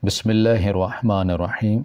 بسم اللہ الرحمن الرحیم۔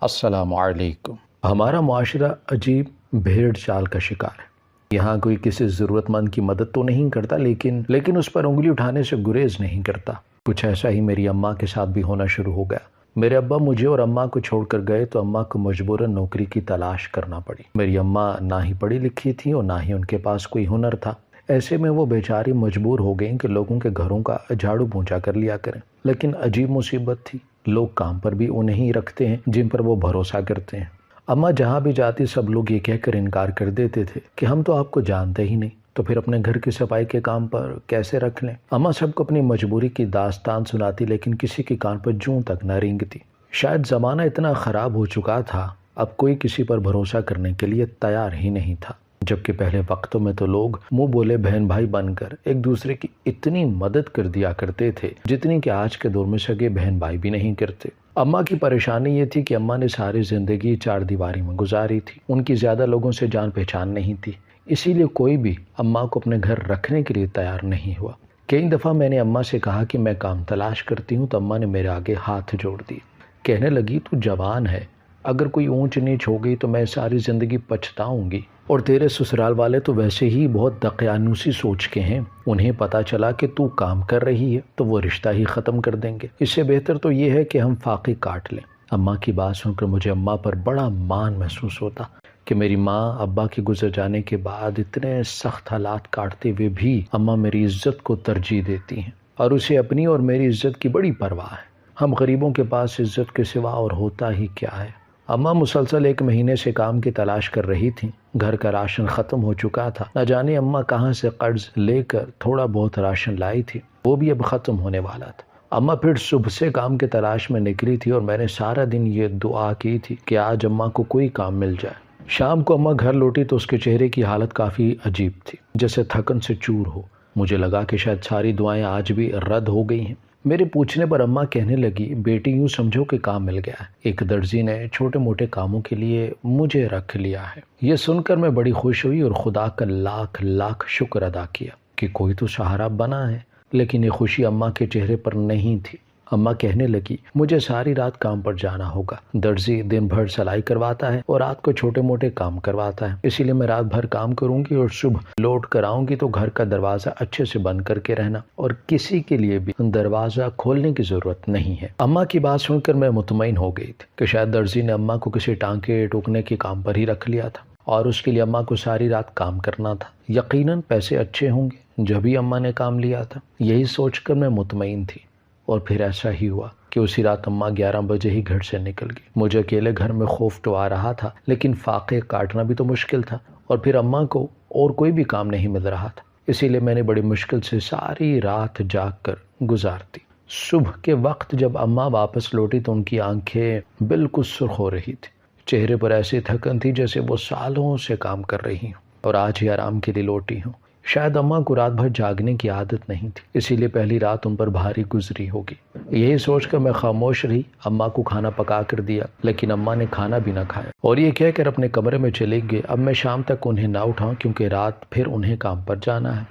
السلام علیکم۔ ہمارا معاشرہ عجیب بھیڑ چال کا شکار ہے۔ یہاں کوئی کسی ضرورت مند کی مدد تو نہیں کرتا لیکن اس پر انگلی اٹھانے سے گریز نہیں کرتا۔ کچھ ایسا ہی میری اماں کے ساتھ بھی ہونا شروع ہو گیا۔ میرے ابا مجھے اور اماں کو چھوڑ کر گئے تو اماں کو مجبوراً نوکری کی تلاش کرنا پڑی۔ میری اماں نہ ہی پڑھی لکھی تھی اور نہ ہی ان کے پاس کوئی ہنر تھا۔ ایسے میں وہ بیچاری مجبور ہو گئیں کہ لوگوں کے گھروں کا جھاڑو پونچھا کر لیا کریں۔ لیکن عجیب مصیبت تھی، لوگ کام پر بھی انہیں ہی رکھتے ہیں جن پر وہ بھروسہ کرتے ہیں۔ اماں جہاں بھی جاتی سب لوگ یہ کہہ کر انکار کر دیتے تھے کہ ہم تو آپ کو جانتے ہی نہیں، تو پھر اپنے گھر کی صفائی کے کام پر کیسے رکھ لیں۔ اماں سب کو اپنی مجبوری کی داستان سناتی لیکن کسی کے کان پر جوں تک نہ رینگتی۔ شاید زمانہ اتنا خراب ہو چکا تھا، اب کوئی کسی پر بھروسہ کرنے کے لیے تیار ہی نہیں تھا، جبکہ پہلے وقتوں میں تو لوگ منہ بولے بہن بھائی بن کر ایک دوسرے کی اتنی مدد کر دیا کرتے تھے جتنی کہ آج کے دور میں سگے بہن بھائی بھی نہیں کرتے۔ اماں کی پریشانی یہ تھی کہ اماں نے ساری زندگی چار دیواری میں گزاری تھی، ان کی زیادہ لوگوں سے جان پہچان نہیں تھی، اسی لیے کوئی بھی اماں کو اپنے گھر رکھنے کے لیے تیار نہیں ہوا۔ کئی دفعہ میں نے اماں سے کہا کہ میں کام تلاش کرتی ہوں تو اماں نے میرے آگے ہاتھ جوڑ دیے، کہنے لگی تو جوان ہے، اگر کوئی اونچ نیچ ہو گئی تو میں ساری زندگی پچھتاؤں گی، اور تیرے سسرال والے تو ویسے ہی بہت دقیانوسی سوچ کے ہیں، انہیں پتہ چلا کہ تو کام کر رہی ہے تو وہ رشتہ ہی ختم کر دیں گے، اس سے بہتر تو یہ ہے کہ ہم فاقے کاٹ لیں۔ اماں کی بات سن کر مجھے اماں پر بڑا مان محسوس ہوتا کہ میری ماں ابا کے گزر جانے کے بعد اتنے سخت حالات کاٹتے ہوئے بھی اماں میری عزت کو ترجیح دیتی ہیں، اور اسے اپنی اور میری عزت کی بڑی پرواہ ہے۔ ہم غریبوں کے پاس عزت کے سوا اور ہوتا ہی کیا ہے۔ اماں مسلسل 1 مہینے سے کام کی تلاش کر رہی تھیں، گھر کا راشن ختم ہو چکا تھا، نہ جانے اماں کہاں سے قرض لے کر تھوڑا بہت راشن لائی تھی، وہ بھی اب ختم ہونے والا تھا۔ اماں پھر صبح سے کام کی تلاش میں نکلی تھی اور میں نے سارا دن یہ دعا کی تھی کہ آج اماں کو کوئی کام مل جائے۔ شام کو اماں گھر لوٹی تو اس کے چہرے کی حالت کافی عجیب تھی، جیسے تھکن سے چور ہو۔ مجھے لگا کہ شاید ساری دعائیں آج بھی رد ہو گئی ہیں۔ میرے پوچھنے پر اماں کہنے لگی، بیٹی یوں سمجھو کہ کام مل گیا ہے، ایک درزی نے چھوٹے موٹے کاموں کے لیے مجھے رکھ لیا ہے۔ یہ سن کر میں بڑی خوش ہوئی اور خدا کا لاکھ لاکھ شکر ادا کیا کہ کوئی تو سہارا بنا ہے، لیکن یہ خوشی اماں کے چہرے پر نہیں تھی۔ اماں کہنے لگی، مجھے ساری رات کام پر جانا ہوگا، درزی دن بھر سلائی کرواتا ہے اور رات کو چھوٹے موٹے کام کرواتا ہے، اسی لیے میں رات بھر کام کروں گی اور صبح لوٹ کر آؤں گی تو گھر کا دروازہ اچھے سے بند کر کے رہنا اور کسی کے لیے بھی دروازہ کھولنے کی ضرورت نہیں ہے۔ اماں کی بات سن کر میں مطمئن ہو گئی تھی کہ شاید درزی نے اماں کو کسی ٹانکے ٹوکنے کے کام پر ہی رکھ لیا تھا اور اس کے لیے اماں کو ساری رات کام کرنا تھا۔ یقیناً پیسے اچھے ہوں گے جبھی اماں نے کام لیا تھا، یہی سوچ کر میں مطمئن تھی، اور پھر ایسا ہی ہوا کہ اسی رات اماں 11 بجے ہی گھر سے نکل گئی۔ مجھے اکیلے گھر میں خوف تو آ رہا تھا لیکن فاقے کاٹنا بھی تو مشکل تھا، اور پھر اماں کو اور کوئی بھی کام نہیں مل رہا تھا، اسی لیے میں نے بڑی مشکل سے ساری رات جاگ کر گزارتی۔ صبح کے وقت جب اماں واپس لوٹی تو ان کی آنکھیں بالکل سرخ ہو رہی تھی، چہرے پر ایسی تھکن تھی جیسے وہ سالوں سے کام کر رہی ہوں اور آج ہی آرام کے لیے لوٹی ہوں۔ شاید اماں کو رات بھر جاگنے کی عادت نہیں تھی، اسی لیے پہلی رات ان پر بھاری گزری ہوگی۔ یہی سوچ کر میں خاموش رہی، اماں کو کھانا پکا کر دیا لیکن اماں نے کھانا بھی نہ کھایا اور یہ کہہ کر اپنے کمرے میں چلے گئے، اب میں شام تک انہیں نہ اٹھاؤں کیونکہ رات پھر انہیں کام پر جانا ہے۔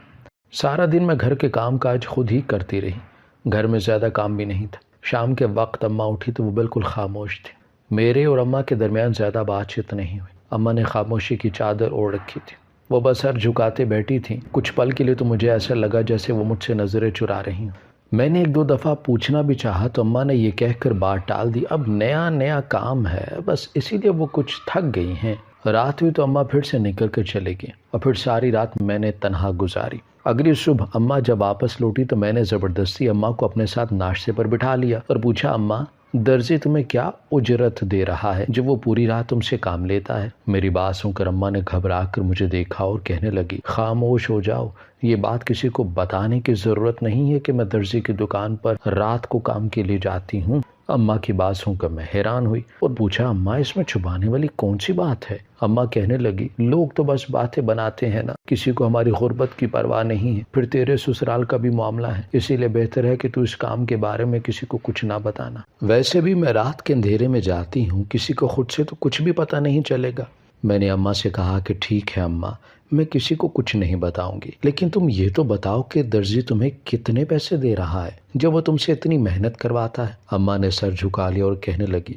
سارا دن میں گھر کے کام کاج خود ہی کرتی رہی، گھر میں زیادہ کام بھی نہیں تھا۔ شام کے وقت اماں اٹھی تو وہ بالکل خاموش تھی، میرے اور اماں کے درمیان زیادہ بات چیت نہیں ہوئی۔ اماں نے خاموشی کی چادر اوڑھ رکھی تھی، وہ بس سر جھکاتے بیٹھی تھیں۔ کچھ پل کے لیے تو مجھے ایسا لگا جیسے وہ مجھ سے نظریں چرا رہی ہوں۔ میں نے 1-2 دفعہ پوچھنا بھی چاہا تو اماں نے یہ کہہ کر بات ٹال دی، اب نیا کام ہے بس اسی لیے وہ کچھ تھک گئی ہیں۔ رات ہوئی تو اماں پھر سے نکل کر چلے گئیں اور پھر ساری رات میں نے تنہا گزاری۔ اگلی صبح اماں جب واپس لوٹی تو میں نے زبردستی اماں کو اپنے ساتھ ناشتے پر بٹھا لیا اور پوچھا، اماں درزی تمہیں کیا اجرت دے رہا ہے جب وہ پوری رات تم سے کام لیتا ہے؟ میری بات سن کر اماں نے گھبرا کر مجھے دیکھا اور کہنے لگی، خاموش ہو جاؤ، یہ بات کسی کو بتانے کی ضرورت نہیں ہے کہ میں درزی کی دکان پر رات کو کام کے لیے جاتی ہوں۔ اماں کی بات سن کر میں حیران ہوئی اور پوچھا، اماں اس میں چھپانے والی کون سی بات ہے؟ اماں کہنے لگی، لوگ تو بس باتیں بناتے ہیں نا، کسی کو ہماری غربت کی پرواہ نہیں ہے، پھر تیرے سسرال کا بھی معاملہ ہے، اسی لیے بہتر ہے کہ تو اس کام کے بارے میں کسی کو کچھ نہ بتانا۔ ویسے بھی میں رات کے اندھیرے میں جاتی ہوں، کسی کو خود سے تو کچھ بھی پتہ نہیں چلے گا۔ میں نے اماں سے کہا کہ ٹھیک ہے اماں، میں کسی کو کچھ نہیں بتاؤں گی، لیکن تم یہ تو بتاؤ کہ درزی تمہیں کتنے پیسے دے رہا ہے جب وہ تم سے اتنی محنت کرواتا ہے؟ اماں نے سر جھکا لیا اور کہنے لگی،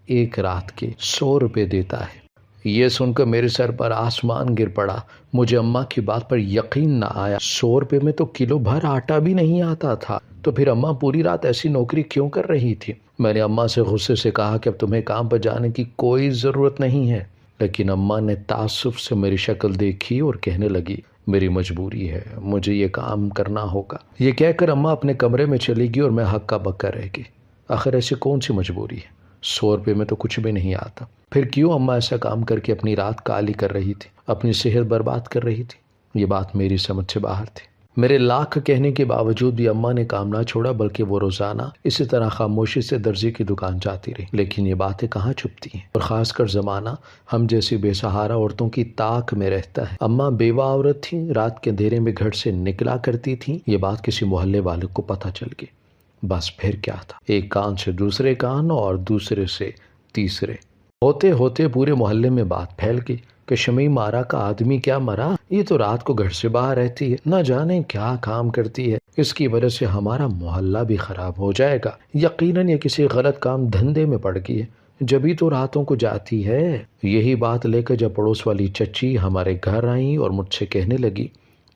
ایک رات کے 100 روپے دیتا ہے۔ یہ سن کر میرے سر پر آسمان گر پڑا۔ مجھے اماں کی بات پر یقین نہ آیا۔ 100 روپے میں تو کلو بھر آٹا بھی نہیں آتا تھا، تو پھر اماں پوری رات ایسی نوکری کیوں کر رہی تھی؟ میں نے اماں سے غصے سے کہا کہ اب تمہیں کام پر جانے کی کوئی ضرورت نہیں ہے، لیکن اماں نے تعصب سے میری شکل دیکھی اور کہنے لگی، میری مجبوری ہے، مجھے یہ کام کرنا ہوگا۔ یہ کہہ کر اماں اپنے کمرے میں چلی گئی اور میں ہکا بکا رہ گئی۔ آخر ایسی کون سی مجبوری ہے؟ 100 روپے میں تو کچھ بھی نہیں آتا، پھر کیوں اماں ایسا کام کر کے اپنی رات کالی کر رہی تھی، اپنی صحت برباد کر رہی تھی؟ یہ بات میری سمجھ سے باہر تھی۔ میرے لاکھ کہنے کے باوجود بھی اماں نے کام نہ چھوڑا، بلکہ وہ روزانہ اسی طرح خاموشی سے درزی کی دکان جاتی رہی۔ لیکن یہ باتیں کہاں چھپتی ہیں، اور خاص کر زمانہ ہم جیسی بے سہارا عورتوں کی طاق میں رہتا ہے۔ اماں بیوہ عورت تھیں، رات کے اندھیرے میں گھر سے نکلا کرتی تھیں۔ یہ بات کسی محلے والے کو پتہ چل گئی، بس پھر کیا تھا، ایک کان سے دوسرے کان اور دوسرے سے تیسرے، ہوتے ہوتے پورے محلے میں بات پھیل گئی کہ شمیم آرا کا آدمی کیا مرا، یہ تو رات کو گھر سے باہر رہتی ہے، نہ جانے کیا کام کرتی ہے، اس کی وجہ سے ہمارا محلہ بھی خراب ہو جائے گا، یقیناً یہ کسی غلط کام دھندے میں پڑ گئی ہے، جبھی تو راتوں کو جاتی ہے۔ یہی بات لے کر جب پڑوس والی چچی ہمارے گھر آئیں اور مجھ سے کہنے لگی،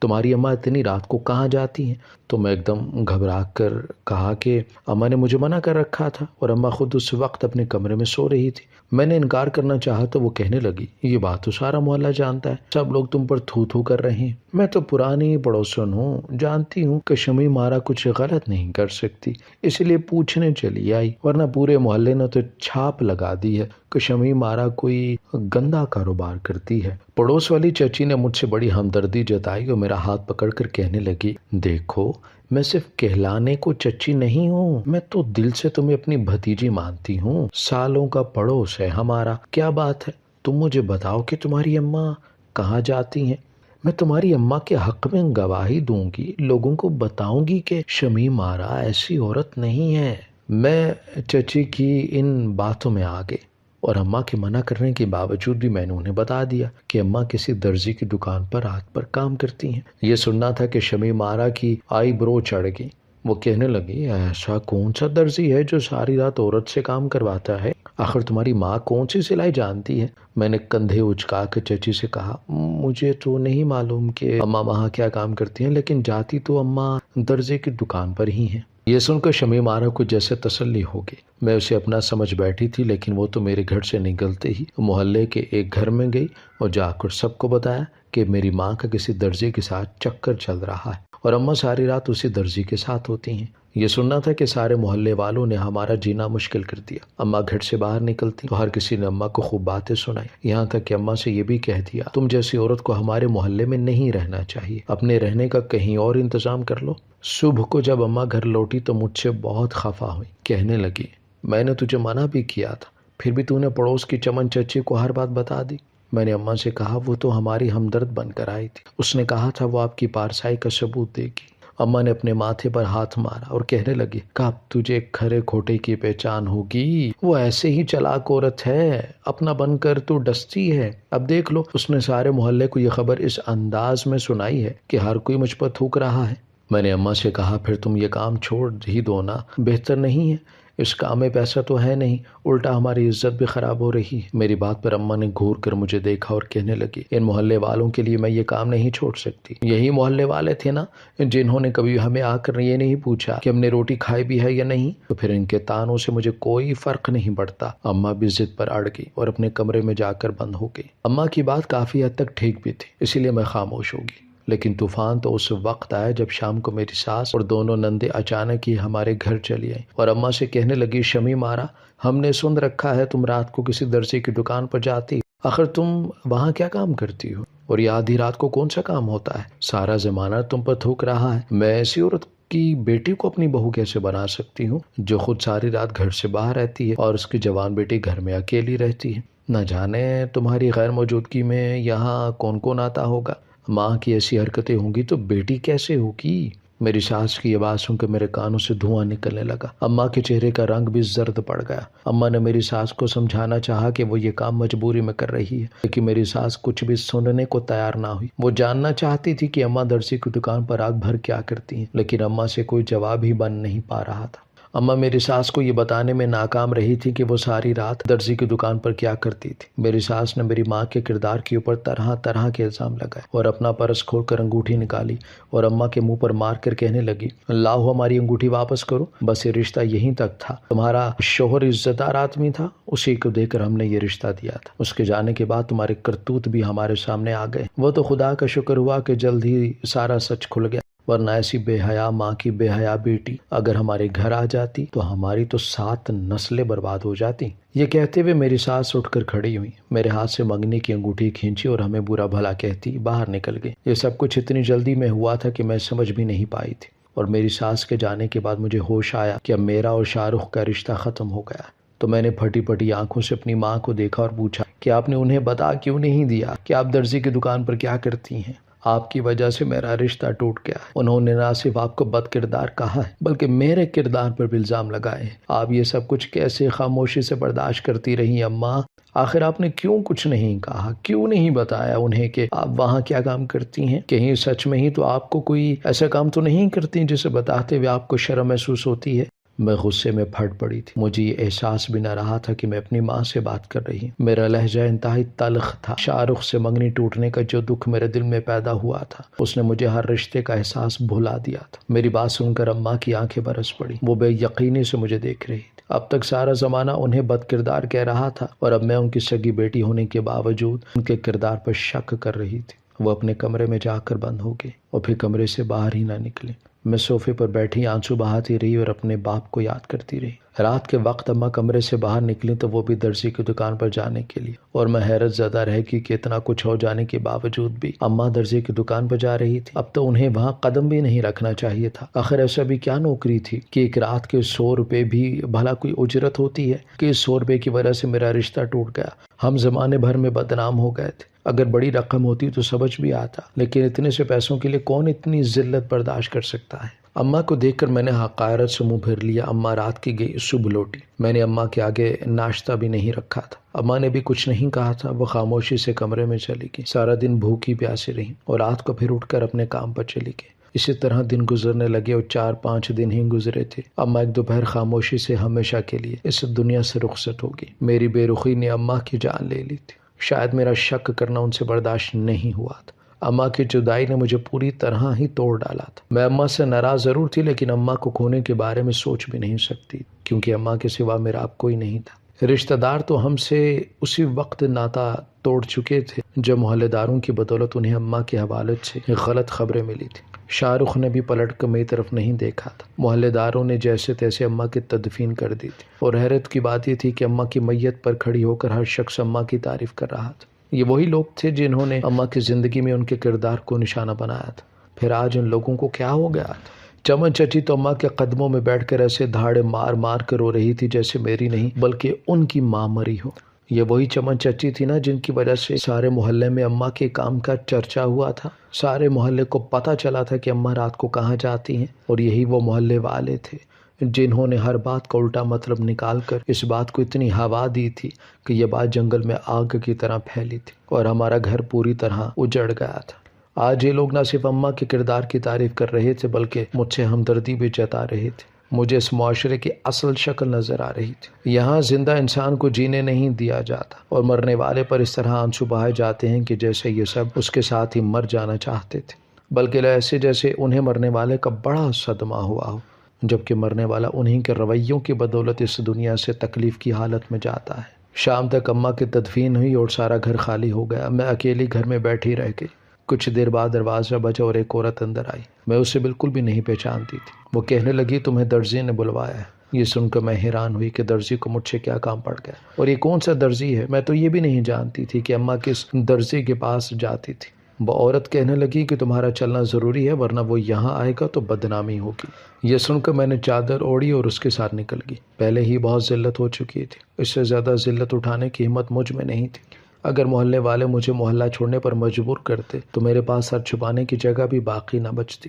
تمہاری اماں اتنی رات کو کہاں جاتی ہیں؟ تو میں ایک دم گھبرا کر کہا کہ اماں نے مجھے منع کر رکھا تھا، اور اماں خود اس وقت اپنے کمرے میں سو رہی تھی۔ میں نے انکار کرنا چاہا تو وہ کہنے لگی، یہ بات تو سارا محلہ جانتا ہے، سب لوگ تم پر تھو تھو کر رہے ہیں، میں تو پرانی پڑوسن ہوں، جانتی ہوں کہ شمیم آرا کچھ غلط نہیں کر سکتی، اسی لیے پوچھنے چلی آئی، ورنہ پورے محلے نے تو چھاپ لگا دی ہے کہ شمیم آرا کوئی گندا کاروبار کرتی ہے۔ پڑوس والی چچی نے مجھ سے بڑی ہمدردی جتائی اور میرا ہاتھ پکڑ کر کہنے لگی، دیکھو میں صرف کہلانے کو چچی نہیں ہوں، میں تو دل سے تمہیں اپنی بھتیجی مانتی ہوں، سالوں کا پڑوس ہے ہمارا، کیا بات ہے، تم مجھے بتاؤ کہ تمہاری اماں کہاں جاتی ہیں، میں تمہاری اماں کے حق میں گواہی دوں گی، لوگوں کو بتاؤں گی کہ شمیم آرا ایسی عورت نہیں ہے۔ میں چچی کی ان باتوں میں آ گئی، اور اماں کے منع کرنے کے باوجود بھی میں نے انہیں بتا دیا کہ اماں کسی درزی کی دکان پر رات پر کام کرتی ہیں۔ یہ سننا تھا کہ شمیم آرا کی آئی برو چڑھ گئی، وہ کہنے لگی، ایسا کون سا درزی ہے جو ساری رات عورت سے کام کرواتا ہے؟ آخر تمہاری ماں کون سی سلائی جانتی ہے؟ میں نے کندھے اچکا کے چچی سے کہا، مجھے تو نہیں معلوم کہ اماں وہاں کیا کام کرتی ہیں، لیکن جاتی تو اماں درزی کی دکان پر ہی ہیں۔ یہ سن کر شمیم آرا کو جیسے تسلی ہو گئی۔ میں اسے اپنا سمجھ بیٹھی تھی، لیکن وہ تو میرے گھر سے نکلتے ہی محلے کے ایک گھر میں گئی اور جا کر سب کو بتایا کہ میری ماں کا کسی درزی کے ساتھ چکر چل رہا ہے، اور اماں ساری رات اسی درزی کے ساتھ ہوتی ہیں۔ یہ سننا تھا کہ سارے محلے والوں نے ہمارا جینا مشکل کر دیا۔ اماں گھر سے باہر نکلتی تو ہر کسی نے اماں کو خوب باتیں سنائی، یہاں تک کہ اماں سے یہ بھی کہہ دیا، تم جیسی عورت کو ہمارے محلے میں نہیں رہنا چاہیے، اپنے رہنے کا کہیں اور انتظام کر لو۔ صبح کو جب اماں گھر لوٹی تو مجھ سے بہت خفا ہوئی، کہنے لگی، میں نے تجھے منع بھی کیا تھا، پھر بھی تو نے پڑوس کی چمن چچی کو ہر بات بتا دی۔ میں نے اماں سے کہا، وہ تو ہماری ہمدرد بن کر آئی تھی، اس نے کہا تھا وہ آپ کی پارسائی کا ثبوت دے گی۔ اماں نے اپنے ماتھے پر ہاتھ مارا اور کہنے لگی، کب تجھے کھرے کھوٹے کی پہچان ہوگی، وہ ایسے ہی چلاک عورت ہے، اپنا بن کر تو ڈستی ہے۔ اب دیکھ لو، اس نے سارے محلے کو یہ خبر اس انداز میں سنائی ہے کہ ہر کوئی مجھ پر تھوک رہا ہے۔ میں نے اماں سے کہا، پھر تم یہ کام چھوڑ ہی دو نا، بہتر نہیں ہے، اس کام میں پیسہ تو ہے نہیں، الٹا ہماری عزت بھی خراب ہو رہی ہے۔ میری بات پر اماں نے گھور کر مجھے دیکھا اور کہنے لگی، ان محلے والوں کے لیے میں یہ کام نہیں چھوڑ سکتی، یہی محلے والے تھے نا جنہوں نے کبھی ہمیں آ کر یہ نہیں پوچھا کہ ہم نے روٹی کھائی بھی ہے یا نہیں، تو پھر ان کے تانوں سے مجھے کوئی فرق نہیں پڑتا۔ اماں بھی ضد پر اڑ گئی اور اپنے کمرے میں جا کر بند ہو گئی۔ اماں کی بات کافی حد تک ٹھیک بھی تھی، اسی لیے میں خاموش ہو گئی، لیکن طوفان تو اس وقت آیا جب شام کو میری ساس اور دونوں نندے اچانک ہی ہمارے گھر چلی آئیں اور اماں سے کہنے لگی، شمیم آرا، ہم نے سن رکھا ہے تم رات کو کسی درزی کی دکان پر جاتی، آخر تم وہاں کیا کام کرتی ہو، اور یہ آدھی رات کو کون سا کام ہوتا ہے، سارا زمانہ تم پر تھوک رہا ہے، میں ایسی عورت کی بیٹی کو اپنی بہو کیسے بنا سکتی ہوں جو خود ساری رات گھر سے باہر رہتی ہے اور اس کی جوان بیٹی گھر میں اکیلی رہتی ہے، نہ جانے تمہاری غیر موجودگی میں یہاں کون کون آتا ہوگا، ماں کی ایسی حرکتیں ہوں گی تو بیٹی کیسے ہوگی۔ میری ساس کی یہ بات سن کے میرے کانوں سے دھواں نکلنے لگا۔ اماں کے چہرے کا رنگ بھی زرد پڑ گیا۔ اماں نے میری ساس کو سمجھانا چاہا کہ وہ یہ کام مجبوری میں کر رہی ہے، لیکن میری ساس کچھ بھی سننے کو تیار نہ ہوئی۔ وہ جاننا چاہتی تھی کہ اماں درزی کی دکان پر رات بھر کیا کرتی ہیں، لیکن اماں سے کوئی جواب ہی بن نہیں پا رہا تھا۔ اماں میری ساس کو یہ بتانے میں ناکام رہی تھی کہ وہ ساری رات درزی کی دکان پر کیا کرتی تھی۔ میری ساس نے میری ماں کے کردار کے اوپر طرح طرح کے الزام لگائے اور اپنا پرس کھول کر انگوٹھی نکالی اور اماں کے منہ پر مار کر کہنے لگی، لاؤ ہماری انگوٹھی واپس کرو، بس یہ رشتہ یہیں تک تھا، تمہارا شوہر عزت دار آدمی تھا، اسی کو دے کر ہم نے یہ رشتہ دیا تھا، اس کے جانے کے بعد تمہارے کرتوت بھی ہمارے سامنے آ گئے۔ وہ تو خدا کا شکر ہوا کہ جلد ہی سارا سچ کھل گیا، ورنہ ایسی بے حیا ماں کی بے حیا بیٹی اگر ہمارے گھر آ جاتی تو ہماری تو 7 نسلیں برباد ہو جاتی۔ یہ کہتے ہوئے میری ساس اٹھ کر کھڑی ہوئی، میرے ہاتھ سے منگنی کی انگوٹھی کھینچی اور ہمیں برا بھلا کہتی باہر نکل گئی۔ یہ سب کچھ اتنی جلدی میں ہوا تھا کہ میں سمجھ بھی نہیں پائی تھی، اور میری ساس کے جانے کے بعد مجھے ہوش آیا کہ اب میرا اور شاہ رخ کا رشتہ ختم ہو گیا۔ تو میں نے پھٹی پھٹی آنکھوں سے اپنی ماں کو دیکھا اور پوچھا کہ آپ نے انہیں بتا کیوں نہیں دیا کہ آپ درزی کی دکان پر کیا کرتی ہیں؟ آپ کی وجہ سے میرا رشتہ ٹوٹ گیا ہے۔ انہوں نے نہ صرف آپ کو بد کردار کہا ہے بلکہ میرے کردار پر بھی الزام لگائے ہیں۔ آپ یہ سب کچھ کیسے خاموشی سے برداشت کرتی رہی اماں؟ آخر آپ نے کیوں کچھ نہیں کہا، کیوں نہیں بتایا انہیں کہ آپ وہاں کیا کام کرتی ہیں؟ کہیں سچ میں ہی تو آپ کو کوئی ایسا کام تو نہیں کرتی جسے بتاتے ہوئے آپ کو شرم محسوس ہوتی ہے؟ میں غصے میں پھٹ پڑی تھی۔ مجھے یہ احساس بھی نہ رہا تھا کہ میں اپنی ماں سے بات کر رہی ہوں۔ میرا لہجہ انتہائی تلخ تھا۔ شاہ رخ سے منگنی ٹوٹنے کا جو دکھ میرے دل میں پیدا ہوا تھا اس نے مجھے ہر رشتے کا احساس بھلا دیا تھا۔ میری بات سن کر اماں کی آنکھیں برس پڑی۔ وہ بے یقینی سے مجھے دیکھ رہی تھی۔ اب تک سارا زمانہ انہیں بد کردار کہہ رہا تھا اور اب میں ان کی سگی بیٹی ہونے کے باوجود ان کے کردار پر شک کر رہی تھی۔ وہ اپنے کمرے میں جا کر بند ہو گئی اور پھر کمرے سے باہر ہی نہ نکلی۔ میں صوفے پر بیٹھی آنسو بہاتی رہی اور اپنے باپ کو یاد کرتی رہی۔ رات کے وقت اماں کمرے سے باہر نکلی تو وہ بھی درزی کی دکان پر جانے کے لیے، اور میں حیرت زدہ رہ گئی کہ اتنا کچھ ہو جانے کے باوجود بھی اماں درزی کی دکان پر جا رہی تھی۔ اب تو انہیں وہاں قدم بھی نہیں رکھنا چاہیے تھا۔ آخر ایسا بھی کیا نوکری تھی کہ ایک رات کے 100 روپے بھی بھلا کوئی اجرت ہوتی ہے کہ 100 روپے کی وجہ سے میرا رشتہ ٹوٹ گیا؟ ہم زمانے بھر میں بدنام ہو گئے تھے۔ اگر بڑی رقم ہوتی تو سمجھ بھی آتا، لیکن اتنے سے پیسوں کے لیے کون اتنی ذلت برداشت کر سکتا ہے؟ اماں کو دیکھ کر میں نے حقارت سے منہ پھیر لیا۔ اماں رات کی گئی صبح لوٹی۔ میں نے اماں کے آگے ناشتہ بھی نہیں رکھا تھا۔ اماں نے بھی کچھ نہیں کہا تھا۔ وہ خاموشی سے کمرے میں چلی گئی۔ سارا دن بھوکی پیاسی رہی اور رات کو پھر اٹھ کر اپنے کام پر چلی گئی۔ اسی طرح دن گزرنے لگے اور 4-5 دن ہی گزرے تھے۔ اماں ایک دوپہر خاموشی سے ہمیشہ کے لیے اس دنیا سے رخصت ہو گئی۔ میری بے رخی نے اماں کی جان لے لی تھی۔ شاید میرا شک کرنا ان سے برداشت نہیں ہوا تھا۔ اماں کی جدائی نے مجھے پوری طرح ہی توڑ ڈالا تھا۔ میں اماں سے ناراض ضرور تھی، لیکن اماں کو کھونے کے بارے میں سوچ بھی نہیں سکتی، کیونکہ اماں کے سوا میرا اب کوئی نہیں تھا۔ رشتہ دار تو ہم سے اسی وقت ناتا توڑ چکے تھے جب محلے داروں کی بدولت انہیں اماں کے حوالے سے غلط خبریں ملی تھی۔ شاہ رخ نے بھی پلٹ کر میری طرف نہیں دیکھا تھا۔ محلے داروں نے جیسے تیسے اماں کی تدفین کر دی تھی، اور حیرت کی بات یہ تھی کہ اماں کی میت پر کھڑی ہو کر ہر شخص اماں کی تعریف کر رہا تھا۔ یہ وہی لوگ تھے جنہوں نے اماں کی زندگی میں ان کے کردار کو نشانہ بنایا تھا۔ پھر آج ان لوگوں کو کیا ہو گیا تھا؟ چمن چچی تو اماں کے قدموں میں بیٹھ کر ایسے دھاڑے مار مار کر رو رہی تھی جیسے میری نہیں بلکہ ان کی ماں مری ہو۔ یہ وہی چمن چچی تھی نا جن کی وجہ سے سارے محلے میں اماں کے کام کا چرچا ہوا تھا۔ سارے محلے کو پتہ چلا تھا کہ اماں رات کو کہاں جاتی ہیں، اور یہی وہ محلے والے تھے جنہوں نے ہر بات کا الٹا مطلب نکال کر اس بات کو اتنی ہوا دی تھی کہ یہ بات جنگل میں آگ کی طرح پھیلی تھی اور ہمارا گھر پوری طرح اجڑ گیا تھا۔ آج یہ لوگ نہ صرف اماں کے کردار کی تعریف کر رہے تھے بلکہ مجھ سے ہمدردی بھی جتا رہے تھے۔ مجھے اس معاشرے کی اصل شکل نظر آ رہی تھی۔ یہاں زندہ انسان کو جینے نہیں دیا جاتا، اور مرنے والے پر اس طرح آنسو بہائے جاتے ہیں کہ جیسے یہ سب اس کے ساتھ ہی مر جانا چاہتے تھے، بلکہ ایسے جیسے انہیں مرنے والے کا بڑا صدمہ ہوا ہو، جبکہ مرنے والا انہیں کے رویوں کی بدولت اس دنیا سے تکلیف کی حالت میں جاتا ہے۔ شام تک اماں کی تدفین ہوئی اور سارا گھر خالی ہو گیا۔ میں اکیلی گھر میں بیٹھی رہ گئی۔ کچھ دیر بعد دروازہ بجا اور ایک عورت اندر آئی۔ میں اسے بالکل بھی نہیں پہچانتی تھی۔ وہ کہنے لگی تمہیں درزی نے بلوایا ہے۔ یہ سن کر میں حیران ہوئی کہ درزی کو مجھ سے کیا کام پڑ گیا، اور یہ کون سا درزی ہے؟ میں تو یہ بھی نہیں جانتی تھی کہ اماں کس درزی کے پاس جاتی تھی۔ وہ عورت کہنے لگی کہ تمہارا چلنا ضروری ہے ورنہ وہ یہاں آئے گا تو بدنامی ہوگی۔ یہ سن کر میں نے چادر اوڑھی اور اس کے ساتھ نکل گئی۔ پہلے ہی بہت ذلت ہو چکی تھی، اس سے زیادہ ذلت اٹھانے کی ہمت مجھ میں نہیں تھی۔ اگر محلے والے مجھے محلہ چھوڑنے پر مجبور کرتے تو میرے پاس سر چھپانے کی جگہ بھی باقی نہ بچتی۔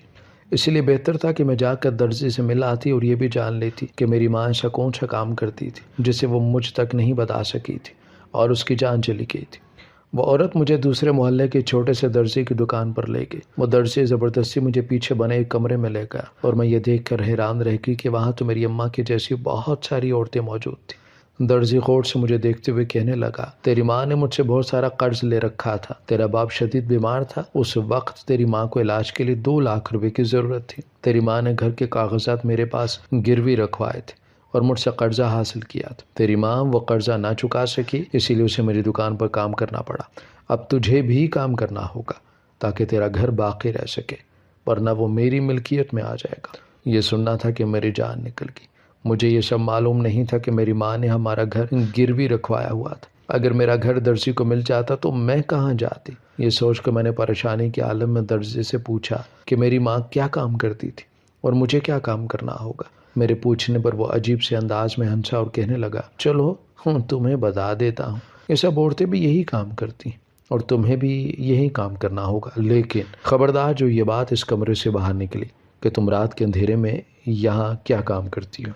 اسی لیے بہتر تھا کہ میں جا کر درزی سے مل آتی اور یہ بھی جان لیتی کہ میری ماں ایسا کون سا کام کرتی تھی جسے وہ مجھ تک نہیں بتا سکی تھی اور اس کی جان چلی گئی تھی۔ وہ عورت مجھے دوسرے محلے کے چھوٹے سے درزی کی دکان پر لے گئی۔ وہ درزی زبردستی مجھے پیچھے بنے ایک کمرے میں لے گیا اور میں یہ دیکھ کر حیران رہ گئی کہ وہاں تو میری اماں کی جیسی بہت ساری عورتیں موجود تھیں۔ درزی غور سے مجھے دیکھتے ہوئے کہنے لگا، تیری ماں نے مجھ سے بہت سارا قرض لے رکھا تھا، تیرا باپ شدید بیمار تھا، اس وقت تیری ماں کو علاج کے لیے 2 لاکھ روپے کی ضرورت تھی، تیری ماں نے گھر کے کاغذات میرے پاس گروی رکھوائے تھے اور مجھ سے قرضہ حاصل کیا تھا، تیری ماں وہ قرضہ نہ چکا سکی، اسی لیے اسے میری دکان پر کام کرنا پڑا۔ اب تجھے بھی کام کرنا ہوگا تاکہ تیرا گھر باقی رہ سکے، ورنہ وہ میری ملکیت میں آ جائے گا۔ یہ سننا تھا کہ میری جان نکل گئی۔ مجھے یہ سب معلوم نہیں تھا کہ میری ماں نے ہمارا گھر گروی رکھوایا ہوا تھا۔ اگر میرا گھر درزی کو مل جاتا تو میں کہاں جاتی؟ یہ سوچ کر میں نے پریشانی کے عالم میں درزی سے پوچھا کہ میری ماں کیا کام کرتی تھی اور مجھے کیا کام کرنا ہوگا۔ میرے پوچھنے پر وہ عجیب سے انداز میں ہنسا اور کہنے لگا، چلو تمہیں بتا دیتا ہوں، یہ سب عورتیں بھی یہی کام کرتی ہیں اور تمہیں بھی یہی کام کرنا ہوگا، لیکن خبردار جو یہ بات اس کمرے سے باہر نکلی کہ تم رات کے اندھیرے میں یہاں کیا کام کرتی ہو۔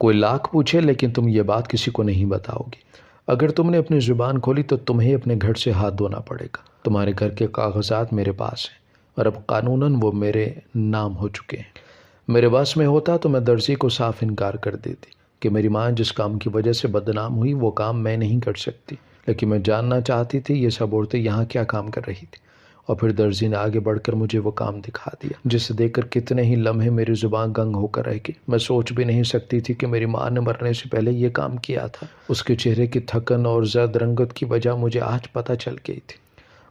کوئی لاکھ پوچھے لیکن تم یہ بات کسی کو نہیں بتاؤ گی۔ اگر تم نے اپنی زبان کھولی تو تمہیں اپنے گھر سے ہاتھ دھونا پڑے گا۔ تمہارے گھر کے کاغذات میرے پاس ہیں اور اب قانوناً وہ میرے نام ہو چکے ہیں۔ میرے بس میں ہوتا تو میں درزی کو صاف انکار کر دیتی کہ میری ماں جس کام کی وجہ سے بدنام ہوئی وہ کام میں نہیں کر سکتی، لیکن میں جاننا چاہتی تھی یہ سب عورتیں یہاں کیا کام کر رہی تھی۔ اور پھر درزی نے آگے بڑھ کر مجھے وہ کام دکھا دیا جسے دیکھ کر کتنے ہی لمحے میری زبان گنگ ہو کر رہ گئی۔ میں سوچ بھی نہیں سکتی تھی کہ میری ماں نے مرنے سے پہلے یہ کام کیا تھا۔ اس کے چہرے کی تھکن اور زرد رنگت کی وجہ مجھے آج پتہ چل گئی تھی۔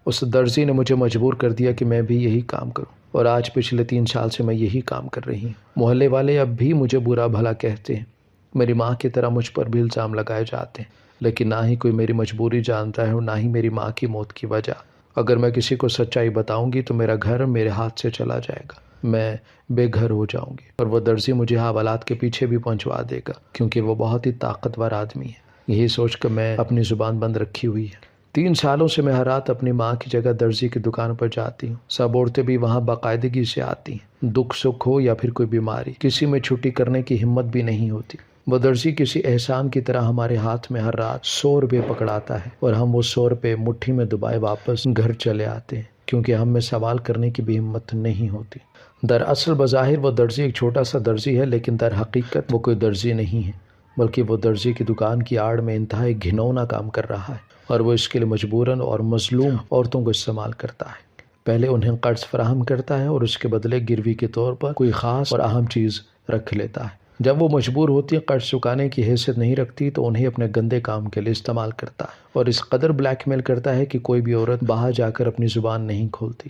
اس درزی نے مجھے مجبور کر دیا کہ میں بھی یہی کام کروں، اور آج پچھلے 3 سال سے میں یہی کام کر رہی ہوں۔ محلے والے اب بھی مجھے برا بھلا کہتے ہیں، میری ماں کی طرح مجھ پر بھی الزام لگائے جاتے ہیں، لیکن نہ ہی کوئی میری مجبوری جانتا ہے اور نہ ہی میری ماں کی موت کی وجہ۔ اگر میں کسی کو سچائی بتاؤں گی تو میرا گھر میرے ہاتھ سے چلا جائے گا، میں بے گھر ہو جاؤں گی، اور وہ درزی مجھے حوالات کے پیچھے بھی پہنچوا دے گا کیونکہ وہ بہت ہی طاقتور آدمی ہے۔ یہی سوچ کر میں اپنی زبان بند رکھی ہوئی ہے۔ 3 سالوں سے میں ہر رات اپنی ماں کی جگہ درزی کی دکان پر جاتی ہوں۔ سب عورتیں بھی وہاں باقاعدگی سے آتی ہیں، دکھ سکھ ہو یا پھر کوئی بیماری، کسی میں چھٹی کرنے کی ہمت بھی نہیں ہوتی۔ وہ درزی کسی احسان کی طرح ہمارے ہاتھ میں ہر رات 100 روپے پکڑاتا ہے اور ہم وہ 100 روپے مٹھی میں دبائے واپس گھر چلے آتے ہیں کیونکہ ہم میں سوال کرنے کی بھی ہمت نہیں ہوتی۔ دراصل بظاہر وہ درزی ایک چھوٹا سا درزی ہے، لیکن در حقیقت وہ کوئی درزی نہیں ہے، بلکہ وہ درزی کی دکان کی آڑ میں انتہائی گھنونا کام کر رہا ہے، اور وہ اس کے لیے مجبوراً اور مظلوم عورتوں کو استعمال کرتا ہے۔ پہلے انہیں قرض فراہم کرتا ہے اور اس کے بدلے گروی کے طور پر کوئی خاص اور اہم چیز رکھ لیتا ہے۔ جب وہ مجبور ہوتی ہے، قرض چکانے کی حیثیت نہیں رکھتی، تو انہیں اپنے گندے کام کے لیے استعمال کرتا ہے اور اس قدر بلیک میل کرتا ہے کہ کوئی بھی عورت باہر جا کر اپنی زبان نہیں کھولتی۔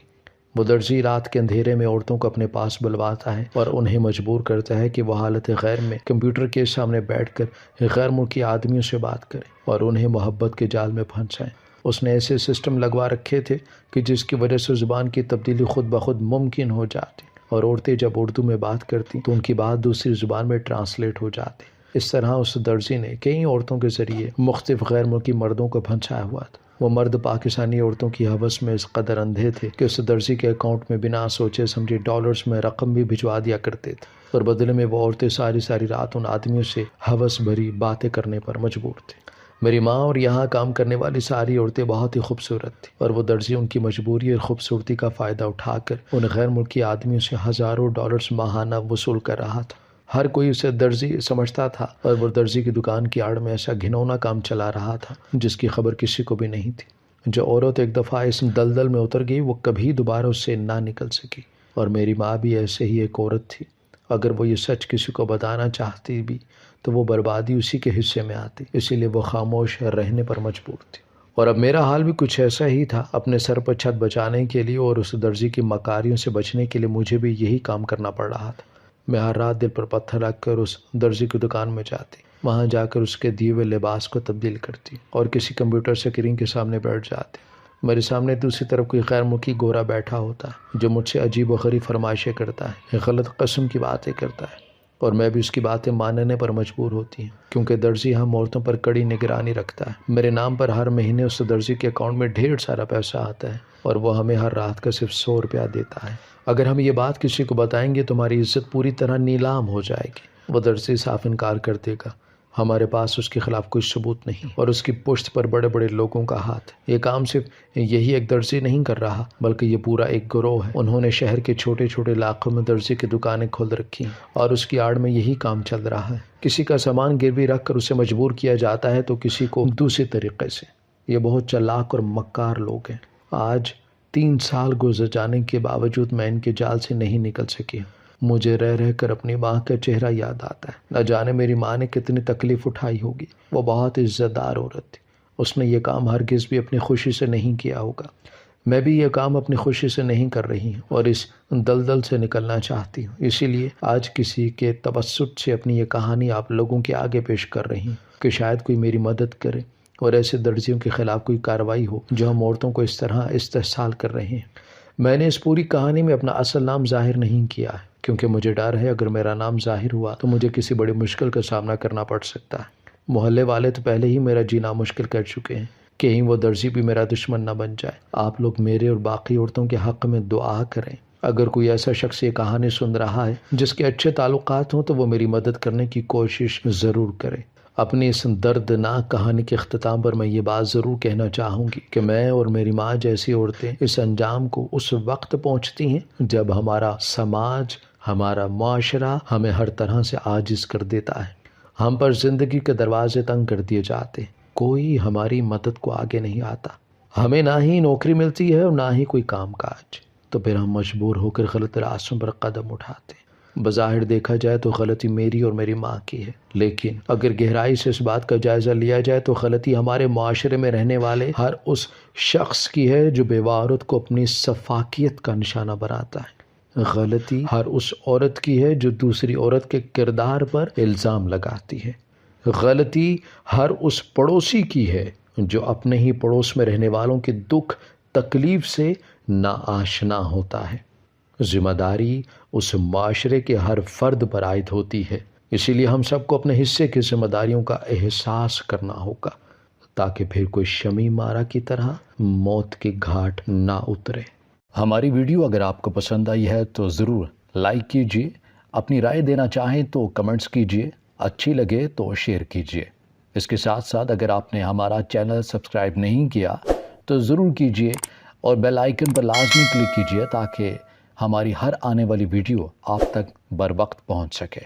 وہ درزی رات کے اندھیرے میں عورتوں کو اپنے پاس بلواتا ہے اور انہیں مجبور کرتا ہے کہ وہ حالت غیر میں کمپیوٹر کے سامنے بیٹھ کر غیر ملکی آدمیوں سے بات کریں اور انہیں محبت کے جال میں پھنسائیں۔ اس نے ایسے سسٹم لگوا رکھے تھے کہ جس کی وجہ سے زبان کی تبدیلی خود بخود ممکن ہو جاتی، اور عورتیں جب اردو میں بات کرتی تو ان کی بات دوسری زبان میں ٹرانسلیٹ ہو جاتی۔ اس طرح اس درزی نے کئی عورتوں کے ذریعے مختلف غیر ملکی مردوں کو پھنسایا ہوا تھا۔ وہ مرد پاکستانی عورتوں کی ہوس میں اس قدر اندھے تھے کہ اس درزی کے اکاؤنٹ میں بنا سوچے سمجھے ڈالرز میں رقم بھی بھجوا دیا کرتے تھے، اور بدلے میں وہ عورتیں ساری رات ان آدمیوں سے ہوس بھری باتیں کرنے پر مجبور تھیں۔ میری ماں اور یہاں کام کرنے والی ساری عورتیں بہت ہی خوبصورت تھیں، اور وہ درزی ان کی مجبوری اور خوبصورتی کا فائدہ اٹھا کر ان غیر ملکی آدمیوں سے ہزاروں ڈالرز ماہانہ وصول کر رہا تھا۔ ہر کوئی اسے درزی سمجھتا تھا، اور وہ درزی کی دکان کی آڑ میں ایسا گھنونا کام چلا رہا تھا جس کی خبر کسی کو بھی نہیں تھی۔ جو عورت ایک دفعہ اس دلدل میں اتر گئی وہ کبھی دوبارہ اس سے نہ نکل سکی، اور میری ماں بھی ایسے ہی ایک عورت تھی۔ اگر وہ یہ سچ کسی کو بتانا چاہتی بھی تو وہ بربادی اسی کے حصے میں آتی، اسی لیے وہ خاموش رہنے پر مجبور تھی۔ اور اب میرا حال بھی کچھ ایسا ہی تھا۔ اپنے سر پر چھت بچانے کے لیے اور اس درزی کی مکاریوں سے بچنے کے لیے مجھے بھی یہی کام کرنا پڑ رہا تھا۔ میں ہر رات دل پر پتھر رکھ کر اس درزی کی دکان میں جاتی، وہاں جا کر اس کے دیے ہوئے لباس کو تبدیل کرتی اور کسی کمپیوٹر سکرین کے سامنے بیٹھ جاتی۔ میرے سامنے دوسری طرف کوئی غیر ملکی گورا بیٹھا ہوتا ہے جو مجھ سے عجیب و غریب فرمائشیں کرتا ہے، غلط قسم کی باتیں کرتا ہے، اور میں بھی اس کی باتیں ماننے پر مجبور ہوتی ہوں، کیونکہ درزی ہم عورتوں پر کڑی نگرانی رکھتا ہے۔ میرے نام پر ہر مہینے اس درزی کے اکاؤنٹ میں ڈھیر سارا پیسہ آتا ہے اور وہ ہمیں ہر رات کا صرف 100 روپیہ دیتا ہے۔ اگر ہم یہ بات کسی کو بتائیں گے تو ہماری عزت پوری طرح نیلام ہو جائے گی۔ وہ درزی صاف انکار کر دے گا، ہمارے پاس اس کے خلاف کوئی ثبوت نہیں، اور اس کی پشت پر بڑے بڑے لوگوں کا ہاتھ ہے۔ یہ کام صرف یہی ایک درزی نہیں کر رہا، بلکہ یہ پورا ایک گروہ ہے۔ انہوں نے شہر کے چھوٹے چھوٹے علاقوں میں درزی کی دکانیں کھول رکھی ہیں اور اس کی آڑ میں یہی کام چل رہا ہے۔ کسی کا سامان گروی رکھ کر اسے مجبور کیا جاتا ہے تو کسی کو دوسرے طریقے سے۔ یہ بہت چالاک اور مکار لوگ ہیں۔ آج 3 سال گزر جانے کے باوجود میں ان کے جال سے نہیں نکل سکی۔ مجھے رہ رہ کر اپنی ماں کا چہرہ یاد آتا ہے۔ نہ جانے میری ماں نے کتنی تکلیف اٹھائی ہوگی۔ وہ بہت عزت دار عورت تھی۔ اس نے یہ کام ہرگز بھی اپنی خوشی سے نہیں کیا ہوگا۔ میں بھی یہ کام اپنی خوشی سے نہیں کر رہی ہوں اور اس دلدل سے نکلنا چاہتی ہوں۔ اسی لیے آج کسی کے تبسط سے اپنی یہ کہانی آپ لوگوں کے آگے پیش کر رہی ہوں کہ شاید کوئی میری مدد کرے اور ایسے درزیوں کے خلاف کوئی کارروائی ہو جو ہم عورتوں کو اس طرح استحصال کر رہے ہیں۔ میں نے اس پوری کہانی میں اپنا اصل نام ظاہر نہیں کیا ہے، کیونکہ مجھے ڈر ہے اگر میرا نام ظاہر ہوا تو مجھے کسی بڑی مشکل کا سامنا کرنا پڑ سکتا ہے۔ محلے والے تو پہلے ہی میرا جینا مشکل کر چکے ہیں، کہیں وہ درزی بھی میرا دشمن نہ بن جائے۔ آپ لوگ میرے اور باقی عورتوں کے حق میں دعا کریں۔ اگر کوئی ایسا شخص یہ کہانی سن رہا ہے جس کے اچھے تعلقات ہوں تو وہ میری مدد کرنے کی کوشش ضرور کرے۔ اپنی اس دردناک کہانی کے اختتام پر میں یہ بات ضرور کہنا چاہوں گی کہ میں اور میری ماں جیسی عورتیں اس انجام کو اس وقت پہنچتی ہیں جب ہمارا سماج، ہمارا معاشرہ ہمیں ہر طرح سے عاجز کر دیتا ہے۔ ہم پر زندگی کے دروازے تنگ کر دیے جاتے ہیں، کوئی ہماری مدد کو آگے نہیں آتا۔ ہمیں نہ ہی نوکری ملتی ہے اور نہ ہی کوئی کام کاج، تو پھر ہم مجبور ہو کر غلط راستوں پر قدم اٹھاتے ہیں۔ بظاہر دیکھا جائے تو غلطی میری اور میری ماں کی ہے، لیکن اگر گہرائی سے اس بات کا جائزہ لیا جائے تو غلطی ہمارے معاشرے میں رہنے والے ہر اس شخص کی ہے جو بیوہ عورت کو اپنی سفاکیت کا نشانہ بناتا ہے۔ غلطی ہر اس عورت کی ہے جو دوسری عورت کے کردار پر الزام لگاتی ہے۔ غلطی ہر اس پڑوسی کی ہے جو اپنے ہی پڑوس میں رہنے والوں کے دکھ تکلیف سے ناآشنا ہوتا ہے۔ ذمہ داری اس معاشرے کے ہر فرد پر عائد ہوتی ہے، اسی لیے ہم سب کو اپنے حصے کی ذمہ داریوں کا احساس کرنا ہوگا تاکہ پھر کوئی شمع مارا کی طرح موت کے گھاٹ نہ اترے۔ ہماری ویڈیو اگر آپ کو پسند آئی ہے تو ضرور لائک کیجیے، اپنی رائے دینا چاہیں تو کمنٹس کیجیے، اچھی لگے تو شیئر کیجیے۔ اس کے ساتھ ساتھ اگر آپ نے ہمارا چینل سبسکرائب نہیں کیا تو ضرور کیجیے اور بیل آئیکن پر لازمی کلک کیجیے تاکہ ہماری ہر آنے والی ویڈیو آپ تک بر وقت پہنچ سکے۔